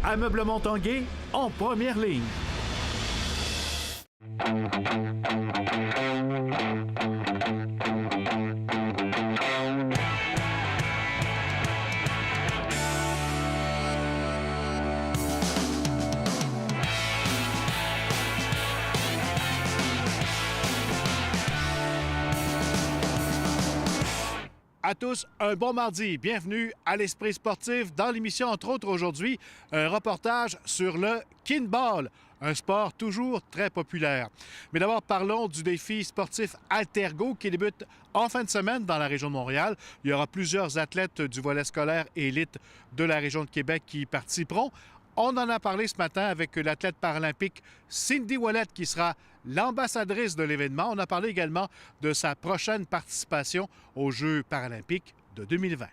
Ameublement Tanguay en première ligne. À tous, un bon mardi. Bienvenue à l'Esprit sportif. Dans l'émission, entre autres, aujourd'hui, un reportage sur le kinball, un sport toujours très populaire. Mais d'abord, parlons du défi sportif Altergo qui débute en fin de semaine dans la région de Montréal. Il y aura plusieurs athlètes du volet scolaire et élite de la région de Québec qui y participeront. On en a parlé ce matin avec l'athlète paralympique Cindy Ouellet qui sera l'ambassadrice de l'événement. On a parlé également de sa prochaine participation aux Jeux paralympiques de 2020.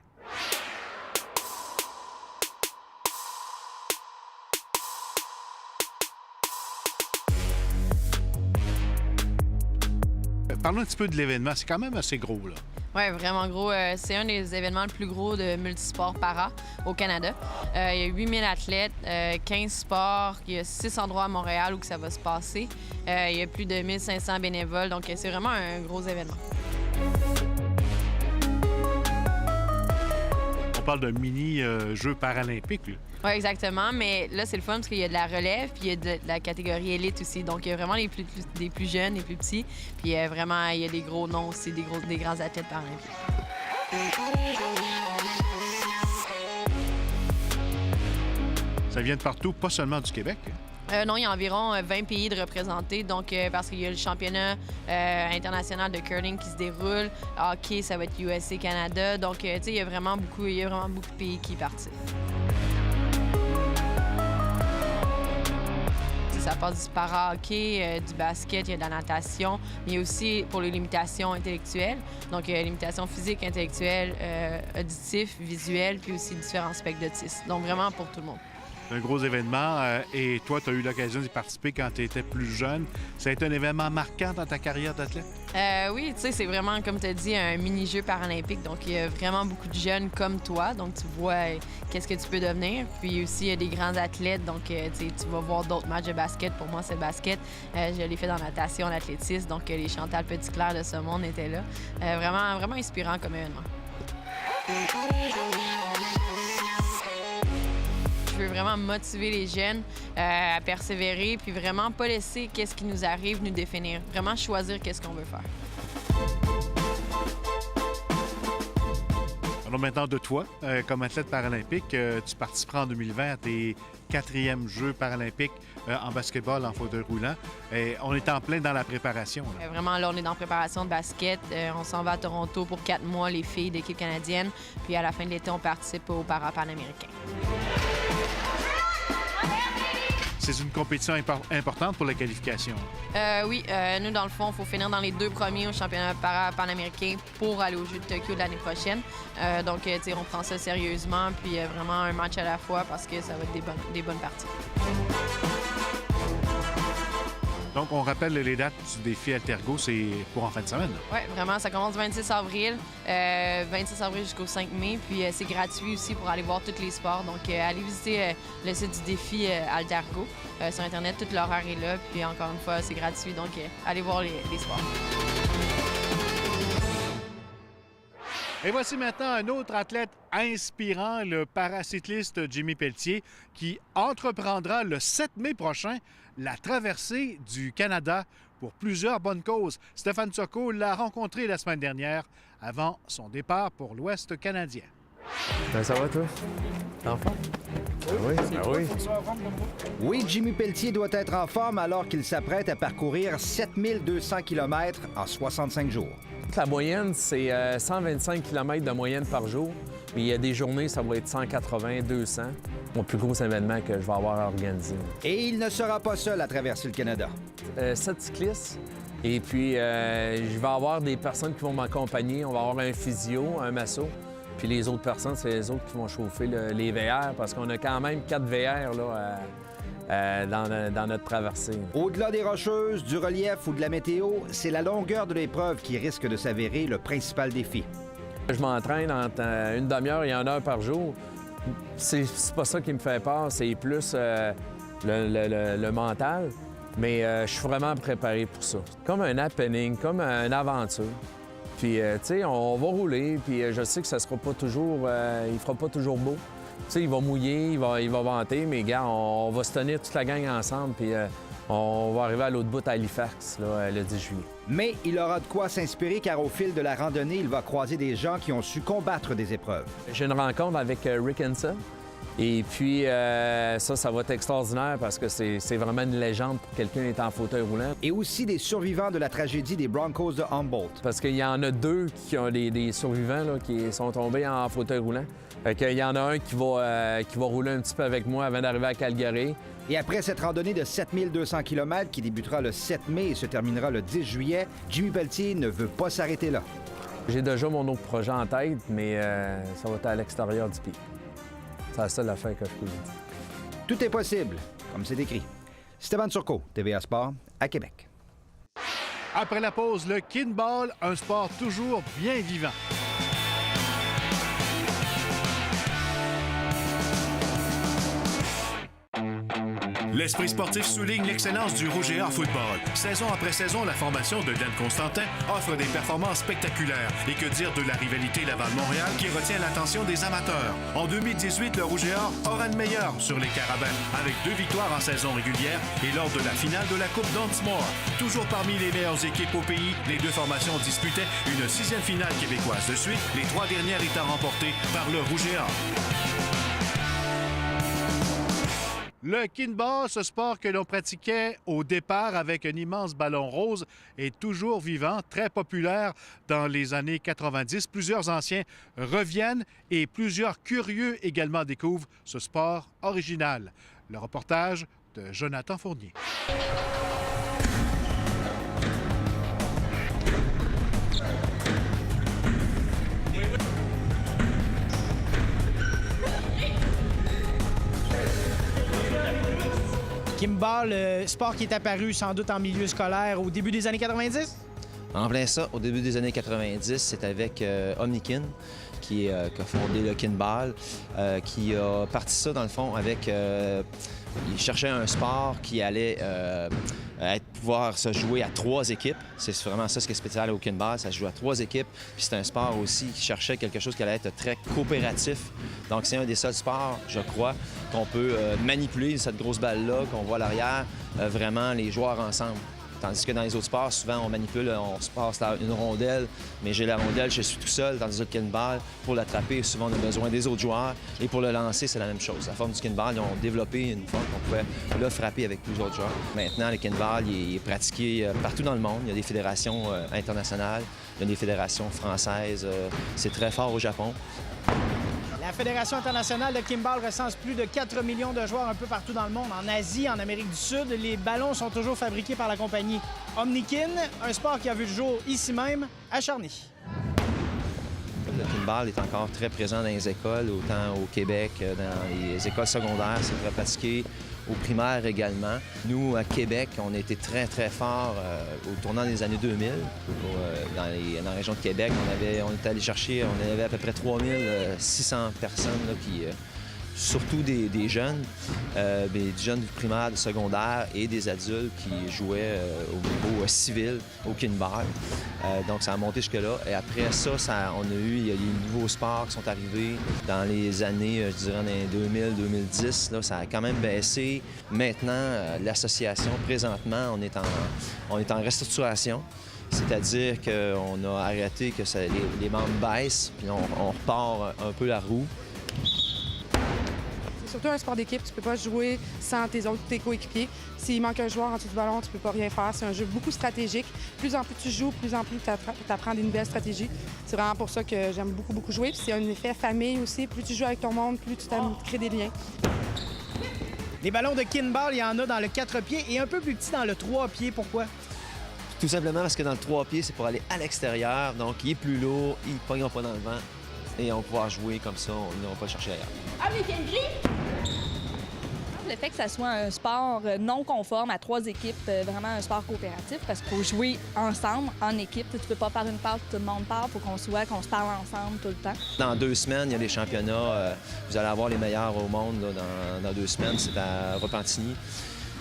Parlons un petit peu de l'événement. C'est quand même assez gros, là. Oui, vraiment gros. C'est un des événements le plus gros de multisport para au Canada. Il y a 8000 athlètes, 15 sports, il y a 6 endroits à Montréal où que ça va se passer. Il y a plus de 1500 bénévoles, donc c'est vraiment un gros événement. On parle d'un mini-jeu paralympique, là. Oui, exactement. Mais là, c'est le fun parce qu'il y a de la relève puis il y a de la catégorie élite aussi. Donc, il y a vraiment des plus jeunes, les plus petits. Puis vraiment, il y a des gros noms aussi, des grands athlètes paralympiques. Ça vient de partout, pas seulement du Québec. Non, il y a environ 20 pays de représentés, donc parce qu'il y a le championnat international de curling qui se déroule. Hockey, ça va être USA, Canada. Donc, tu sais, il y a vraiment beaucoup de pays qui participent. Ça passe du para-hockey, du basket, il y a de la natation, mais il y a aussi pour les limitations intellectuelles. Donc, il y a limitations physiques, intellectuelles, auditifs, visuelles, puis aussi différents spectres d'autisme. Donc, vraiment pour tout le monde. Un gros événement. Et toi, tu as eu l'occasion d'y participer quand tu étais plus jeune. Ça a été un événement marquant dans ta carrière d'athlète? Oui, tu sais, c'est vraiment, comme tu as dit, un mini-jeu paralympique. Donc, il y a vraiment beaucoup de jeunes comme toi. Donc, tu vois qu'est-ce que tu peux devenir. Puis aussi, il y a des grands athlètes. Donc, tu vas voir d'autres matchs de basket. Pour moi, c'est le basket. Je l'ai fait dans la natation, l'athlétisme. Donc, les Chantal Petitclerc de ce monde étaient là. Vraiment inspirant comme événement. Je veux vraiment motiver les jeunes à persévérer, puis vraiment pas laisser qu'est-ce qui nous arrive nous définir. Vraiment choisir qu'est-ce qu'on veut faire. Alors maintenant de toi, comme athlète paralympique, tu participeras en 2020 à tes 4e Jeux paralympiques en basketball, en fauteuil roulant. On est en plein dans la préparation. Là. Vraiment, là, on est dans la préparation de basket. On s'en va à Toronto pour 4 mois, les filles d'équipe canadienne. Puis à la fin de l'été, on participe au Para-Panaméricain. C'est une compétition importante pour la qualification. Oui, nous, dans le fond, il faut finir dans les 2 premiers au championnat para-panaméricain pour aller aux Jeux de Tokyo de l'année prochaine. Donc, on prend ça sérieusement, puis vraiment un match à la fois parce que ça va être des bonnes parties. Donc, on rappelle les dates du défi Altergo, c'est pour en fin de semaine. Oui, vraiment, ça commence le 26 avril, 26 avril jusqu'au 5 mai, puis c'est gratuit aussi pour aller voir tous les sports. Donc, allez visiter le site du défi Altergo sur Internet, tout l'horaire est là, puis encore une fois, c'est gratuit, donc allez voir les sports. Et voici maintenant un autre athlète inspirant, le paracycliste Jimmy Pelletier, qui entreprendra le 7 mai prochain la traversée du Canada pour plusieurs bonnes causes. Stéphane Socko l'a rencontré la semaine dernière avant son départ pour l'Ouest canadien. Ben, ça va, toi? T'es en forme? Oui, oui. Oui, Jimmy Pelletier doit être en forme alors qu'il s'apprête à parcourir 7200 km en 65 jours. La moyenne, c'est 125 km de moyenne par jour. Mais il y a des journées, ça va être 180, 200. Mon plus gros événement que je vais avoir organisé. Et il ne sera pas seul à traverser le Canada. 7 cyclistes. Et puis, je vais avoir des personnes qui vont m'accompagner. On va avoir un physio, un masso. Puis les autres personnes, c'est les autres qui vont chauffer les VR parce qu'on a quand même 4 VR là, dans notre traversée. Au-delà des rocheuses, du relief ou de la météo, c'est la longueur de l'épreuve qui risque de s'avérer le principal défi. Je m'entraîne entre une demi-heure et 1 heure par jour. c'est pas ça qui me fait peur, c'est plus le mental. Mais je suis vraiment préparé pour ça. Comme un happening, comme une aventure. Puis, tu sais, on va rouler, puis je sais que ça sera pas toujours... il fera pas toujours beau. Tu sais, il va mouiller, il va venter, mais gars, on va se tenir toute la gang ensemble, puis on va arriver à l'autre bout à Halifax, là, le 10 juillet. Mais il aura de quoi s'inspirer car au fil de la randonnée, il va croiser des gens qui ont su combattre des épreuves. J'ai une rencontre avec Rick Henson. Et puis, ça va être extraordinaire parce que c'est vraiment une légende pour quelqu'un qui est en fauteuil roulant. Et aussi des survivants de la tragédie des Broncos de Humboldt. Parce qu'il y en a deux qui ont des survivants là, qui sont tombés en fauteuil roulant. Fait qu'il y en a un qui va rouler un petit peu avec moi avant d'arriver à Calgary. Et après cette randonnée de 7200 km qui débutera le 7 mai et se terminera le 10 juillet, Jimmy Pelletier ne veut pas s'arrêter là. J'ai déjà mon autre projet en tête, mais ça va être à l'extérieur du pays. C'est la seule affaire que je peux vous dire. Tout est possible, comme c'est écrit. Stéphane Turcot, TVA Sport, à Québec. Après la pause, le kinball, un sport toujours bien vivant. L'Esprit sportif souligne l'excellence du Rouge et Or football. Saison après saison, la formation de Dan Constantin offre des performances spectaculaires. Et que dire de la rivalité Laval-Montréal qui retient l'attention des amateurs. En 2018, le Rouge et Or aura le meilleur sur les Carabins, avec 2 victoires en saison régulière et lors de la finale de la Coupe Dunsmore. Toujours parmi les meilleures équipes au pays, les deux formations disputaient une 6e finale québécoise de suite, les 3 dernières étant remportées par le Rouge et Or. Le kinball, ce sport que l'on pratiquait au départ avec un immense ballon rose, est toujours vivant, très populaire dans les années 90. Plusieurs anciens reviennent et plusieurs curieux également découvrent ce sport original. Le reportage de Jonathan Fournier. Kinball, sport qui est apparu sans doute en milieu scolaire au début des années 90? En plein ça, au début des années 90, c'est avec Omnikin qui a fondé le Kinball, qui a parti ça dans le fond avec... il cherchait un sport qui allait pouvoir se jouer à 3 équipes. C'est vraiment ça ce qui est spécial au Kinball, ça se joue à 3 équipes. Puis c'est un sport aussi qui cherchait quelque chose qui allait être très coopératif. Donc c'est un des seuls sports, je crois, qu'on peut manipuler cette grosse balle-là, qu'on voit à l'arrière, vraiment les joueurs ensemble. Tandis que dans les autres sports, souvent, on manipule, on se passe une rondelle, mais j'ai la rondelle, je suis tout seul. Tandis que le kinball, pour l'attraper, souvent, on a besoin des autres joueurs. Et pour le lancer, c'est la même chose. La forme du kinball, ils ont développé une forme qu'on pouvait le frapper avec plusieurs autres joueurs. Maintenant, le kinball, il est pratiqué partout dans le monde. Il y a des fédérations internationales, il y a des fédérations françaises. C'est très fort au Japon. La Fédération internationale de Kinball recense plus de 4 millions de joueurs un peu partout dans le monde. En Asie, en Amérique du Sud, les ballons sont toujours fabriqués par la compagnie Omnikin, un sport qui a vu le jour ici même, à Charny. Le kinball est encore très présent dans les écoles, autant au Québec, dans les écoles secondaires, c'est très pratiqué, au primaire également. Nous, à Québec, on a été très, très forts au tournant des années 2000. Dans la région de Québec, on était allé chercher, on avait à peu près 3600 personnes là, qui... surtout des jeunes, des jeunes du primaire, du secondaire et des adultes qui jouaient au niveau civil, au kinball. Donc, ça a monté jusque-là. Et après ça, il y a des nouveaux sports qui sont arrivés dans les années, je dirais, dans les 2000-2010. Là, ça a quand même baissé. Maintenant, l'association, présentement, on est en restructuration. C'est-à-dire qu'on a arrêté que les membres baissent, puis on repart un peu la roue. C'est surtout un sport d'équipe. Tu peux pas jouer sans tes coéquipiers. S'il manque un joueur en dessous du ballon, tu peux pas rien faire. C'est un jeu beaucoup stratégique. Plus en plus tu joues, plus en plus tu apprends des nouvelles stratégies. C'est vraiment pour ça que j'aime beaucoup jouer. Puis c'est un effet famille aussi. Plus tu joues avec ton monde, plus tu crées des liens. Les ballons de Kinball, il y en a dans le 4 pieds et un peu plus petit dans le 3 pieds. Pourquoi? Tout simplement parce que dans le 3 pieds, c'est pour aller à l'extérieur. Donc, il est plus lourd, il ne pognera pas dans le vent. Et on va pouvoir jouer comme ça, on n'ira pas chercher ailleurs. Ah, mais quel gris! le fait que ça soit un sport non conforme à 3 équipes, vraiment un sport coopératif, parce qu'il faut jouer ensemble, en équipe. Tu peux pas faire une part, tout le monde part, il faut qu'on se parle ensemble tout le temps. Dans 2 semaines, il y a les championnats. Vous allez avoir les meilleurs au monde là, dans 2 semaines. C'est à Repentigny.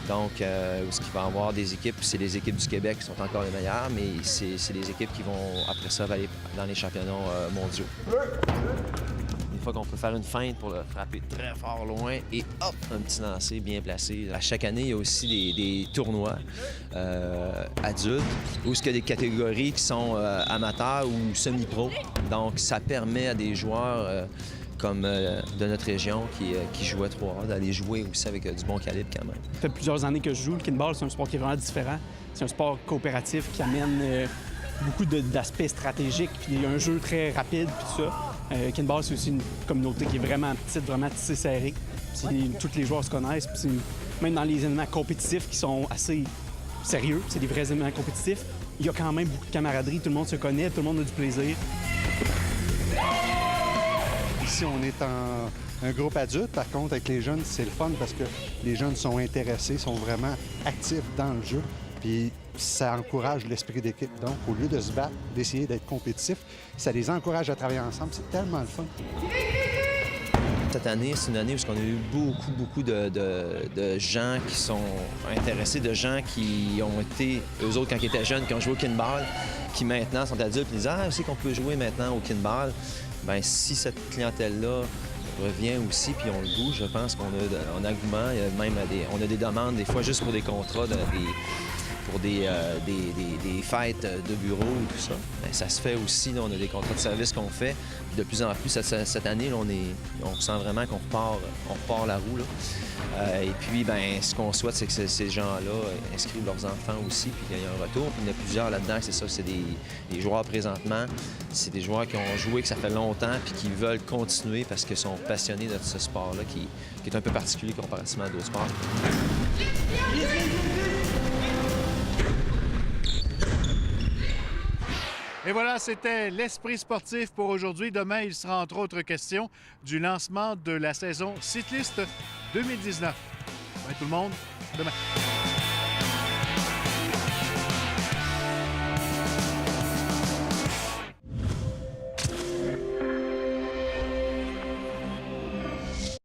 Donc, où ce qu'il va y avoir des équipes, c'est les équipes du Québec qui sont encore les meilleures, mais c'est les équipes qui vont, après ça, aller dans les championnats mondiaux. Une fois qu'on peut faire une feinte pour le frapper très fort loin et hop, un petit lancer bien placé. À chaque année, il y a aussi des tournois adultes où il y a des catégories qui sont amateurs ou semi-pro. Donc, ça permet à des joueurs comme de notre région qui jouent à 3A d'aller jouer aussi avec du bon calibre quand même. Ça fait plusieurs années que je joue. Le kinball, c'est un sport qui est vraiment différent. C'est un sport coopératif qui amène beaucoup d'aspects stratégiques, puis un jeu très rapide, puis tout ça. Kinball, c'est aussi une communauté qui est vraiment petite, vraiment tissée serrée. Tous les joueurs se connaissent. Puis même dans les événements compétitifs qui sont assez sérieux, c'est des vrais événements compétitifs, il y a quand même beaucoup de camaraderie, tout le monde se connaît, tout le monde a du plaisir. Ici, on est un groupe adulte. Par contre, avec les jeunes, c'est le fun parce que les jeunes sont intéressés, sont vraiment actifs dans le jeu. Puis ça encourage l'esprit d'équipe. Donc, au lieu de se battre, d'essayer d'être compétitif, ça les encourage à travailler ensemble. C'est tellement le fun. Cette année, c'est une année où on a eu beaucoup de gens qui sont intéressés, de gens qui ont été, eux autres, quand ils étaient jeunes, qui ont joué au kinball, qui maintenant sont adultes et disent « Ah, je sais qu'on peut jouer maintenant au kinball. » Bien, si cette clientèle-là revient aussi, puis on le bouge, je pense qu'on a un engouement, même on a des demandes, des fois juste pour des contrats, pour des fêtes de bureau et tout ça. Bien, ça se fait aussi, là, on a des contrats de service qu'on fait. De plus en plus, cette année, là, on sent vraiment qu'on repart la roue. Là. Et puis, bien, ce qu'on souhaite, c'est que ces gens-là inscrivent leurs enfants aussi, puis qu'il y ait un retour. Puis il y en a plusieurs là-dedans, c'est ça, c'est des joueurs présentement. C'est des joueurs qui ont joué, que ça fait longtemps, puis qui veulent continuer parce qu'ils sont passionnés de ce sport-là, qui est un peu particulier comparativement à d'autres sports. Et voilà, c'était l'Esprit sportif pour aujourd'hui. Demain, il sera entre autres question du lancement de la saison cycliste 2019. Bye tout le monde, à demain.